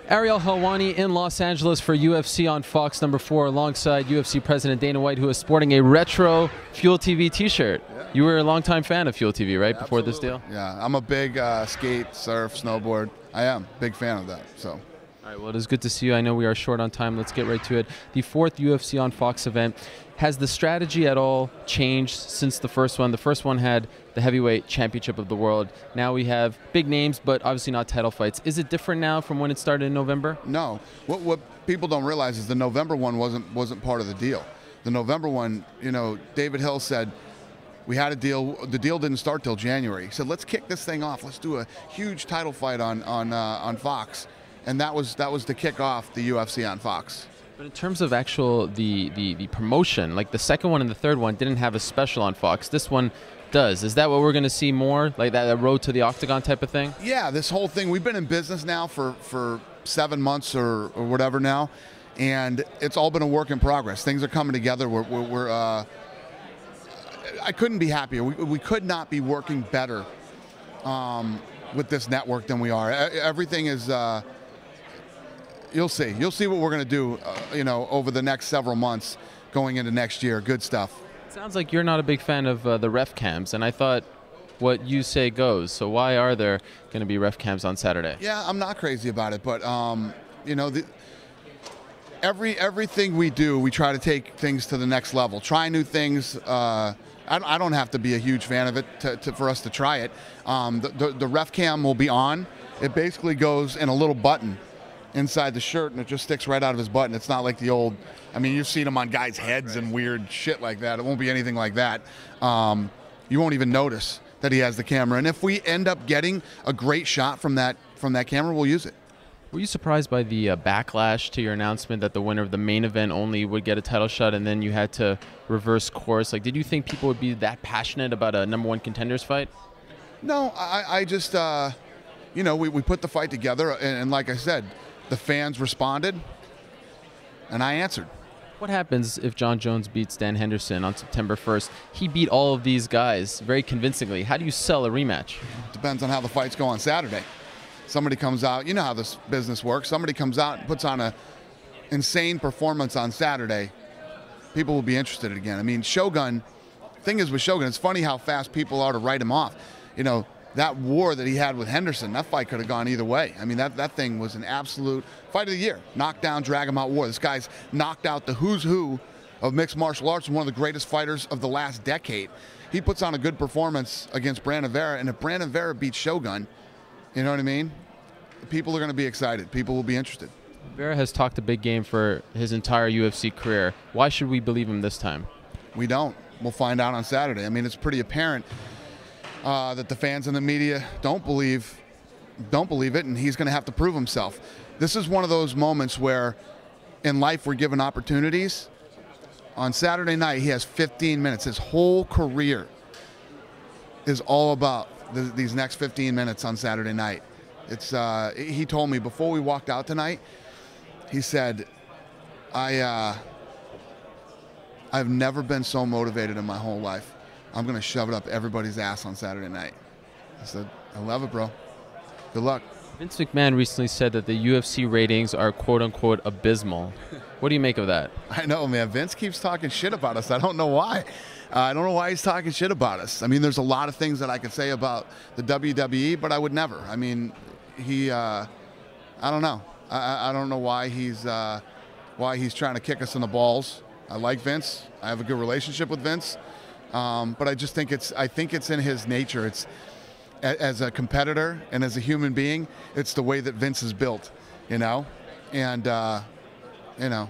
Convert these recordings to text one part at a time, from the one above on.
Ariel Helwani in Los Angeles for UFC on Fox #4 alongside UFC President Dana White, who is sporting a retro Fuel TV t-shirt. Yeah. You were a longtime fan of Fuel TV, right, before this deal? Yeah, I'm a big skate, surf, snowboard. I am big fan of that. So. All right, well, it is good to see you. I know we are short on time. Let's get right to it. The 4th UFC on Fox event. Has the strategy at all changed since the first one? The first one had the heavyweight championship of the world. Now we have big names, but obviously not title fights. Is it different now from when it started in November? No. What people don't realize is the November one wasn't part of the deal. The November one, you know, David Hill said, we had a deal. The deal didn't start till January. He said, let's kick this thing off. Let's do a huge title fight on Fox. And that was to kick off the UFC on Fox. But in terms of actual the promotion, like the second one and the third one didn't have a special on Fox. This one does. Is that what we're going to see more, like that road to the octagon type of thing? Yeah, this whole thing. We've been in business now for 7 months or whatever now, and it's all been a work in progress. Things are coming together. I couldn't be happier. We could not be working better with this network than we are. Everything is. You'll see. You'll see what we're going to do, you know, over the next several months going into next year. Good stuff. Sounds like you're not a big fan of the ref cams, and I thought what you say goes. So why are there going to be ref cams on Saturday? Yeah, I'm not crazy about it, but, you know, everything we do, we try to take things to the next level. Try new things. I don't have to be a huge fan of it for us to try it. The ref cam will be on. It basically goes in a little button inside the shirt, and it just sticks right out of his button. It's not like the old, I mean, you've seen them on guys' heads and weird shit like that. It won't be anything like that. You won't even notice that he has the camera. And if we end up getting a great shot from that camera, we'll use it. Were you surprised by the backlash to your announcement that the winner of the main event only would get a title shot, and then you had to reverse course? Like, did you think people would be that passionate about a #1 contenders fight? No, I just, you know, we put the fight together, and like I said, the fans responded, and I answered. What happens if John Jones beats Dan Henderson on September 1st? He beat all of these guys very convincingly. How do you sell a rematch? Depends on how the fights go on Saturday. Somebody comes out, you know how this business works. Somebody comes out and puts on an insane performance on Saturday. People will be interested again. I mean, Shogun, thing is with Shogun, it's funny how fast people are to write him off. You know, that war that he had with Henderson, that fight could have gone either way. I mean, that thing was an absolute fight of the year. Knockdown, drag him out war. This guy's knocked out the who's who of mixed martial arts and one of the greatest fighters of the last decade. He puts on a good performance against Brandon Vera, and if Brandon Vera beats Shogun, you know what I mean? People are going to be excited. People will be interested. Vera has talked a big game for his entire UFC career. Why should we believe him this time? We don't. We'll find out on Saturday. I mean, it's pretty apparent that the fans and the media don't believe it, and he's going to have to prove himself. This is one of those moments where in life we're given opportunities. On Saturday night, he has 15 minutes. His whole career is all about these next 15 minutes on Saturday night. It's he told me before we walked out tonight, he said, I've never been so motivated in my whole life. I'm going to shove it up everybody's ass on Saturday night. I said, I love it, bro. Good luck. Vince McMahon recently said that the UFC ratings are quote-unquote abysmal. What do you make of that? I know, man. Vince keeps talking shit about us. I don't know why. I don't know why he's talking shit about us. I mean, there's a lot of things that I could say about the WWE, but I would never. I mean, I don't know. I don't know why he's trying to kick us in the balls. I like Vince. I have a good relationship with Vince. But I just think it's in his nature. It's as a competitor and as a human being, it's the way that Vince is built, you know, and you know,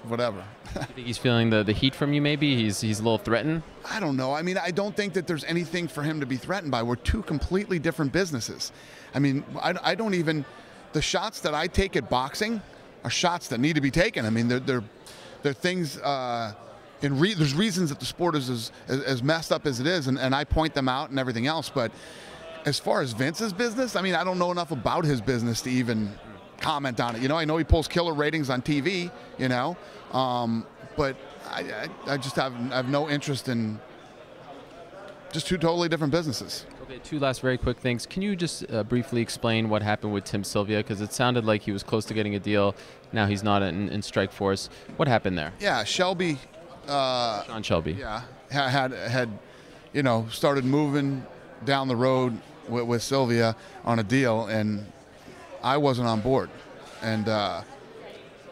whatever. You think he's feeling the heat from you? Maybe he's a little threatened. I don't know. I mean, I don't think that there's anything for him to be threatened by. We're two completely different businesses. I mean, I don't even. The shots that I take at boxing are shots that need to be taken. I mean, they're things. There's reasons that the sport is as messed up as it is, and I point them out and everything else. But as far as Vince's business, I mean, I don't know enough about his business to even comment on it. You know, I know he pulls killer ratings on TV, you know, but I just have no interest in just two totally different businesses. Okay, Two last very quick things. Can you just briefly explain what happened with Tim Sylvia? Because it sounded like he was close to getting a deal. Now he's not in Strikeforce. What happened there? Yeah, Shelby. Sean Shelby. Yeah, had started moving down the road with Sylvia on a deal, and I wasn't on board, and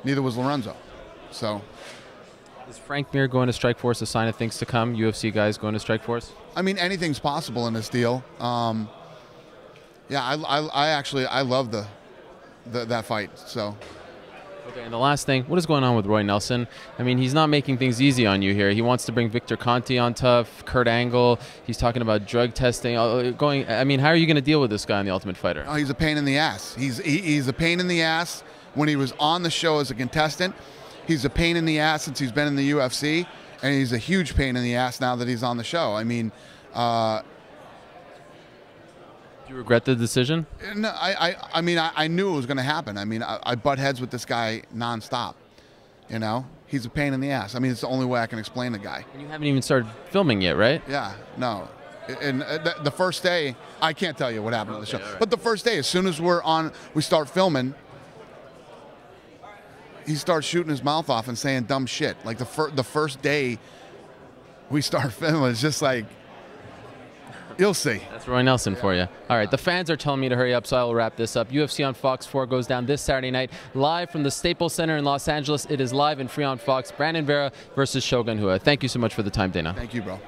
neither was Lorenzo. So. Is Frank Mir going to Strikeforce a sign of things to come? UFC guys going to Strikeforce? I mean, anything's possible in this deal. Yeah, I love that fight. So. Okay, and the last thing, what is going on with Roy Nelson? I mean, he's not making things easy on you here. He wants to bring Victor Conte on tough, Kurt Angle. He's talking about drug testing. I mean, how are you going to deal with this guy on The Ultimate Fighter? Oh, he's a pain in the ass. He's a pain in the ass when he was on the show as a contestant. He's a pain in the ass since he's been in the UFC, and he's a huge pain in the ass now that he's on the show. I mean, do you regret the decision? No, I mean, I knew it was going to happen. I mean, I butt heads with this guy nonstop. He's a pain in the ass. I mean, it's the only way I can explain the guy. And you haven't even started filming yet, right? Yeah, no. And the first day, I can't tell you what happened on the show. Right. But the first day, as soon as we start filming, he starts shooting his mouth off and saying dumb shit. Like the first day we start filming, it's just like, you'll see. That's Roy Nelson for you. All right, the fans are telling me to hurry up, so I will wrap this up. UFC on Fox 4 goes down this Saturday night, live from the Staples Center in Los Angeles. It is live and free on Fox. Brandon Vera versus Shogun Rua. Thank you so much for the time, Dana. Thank you, bro.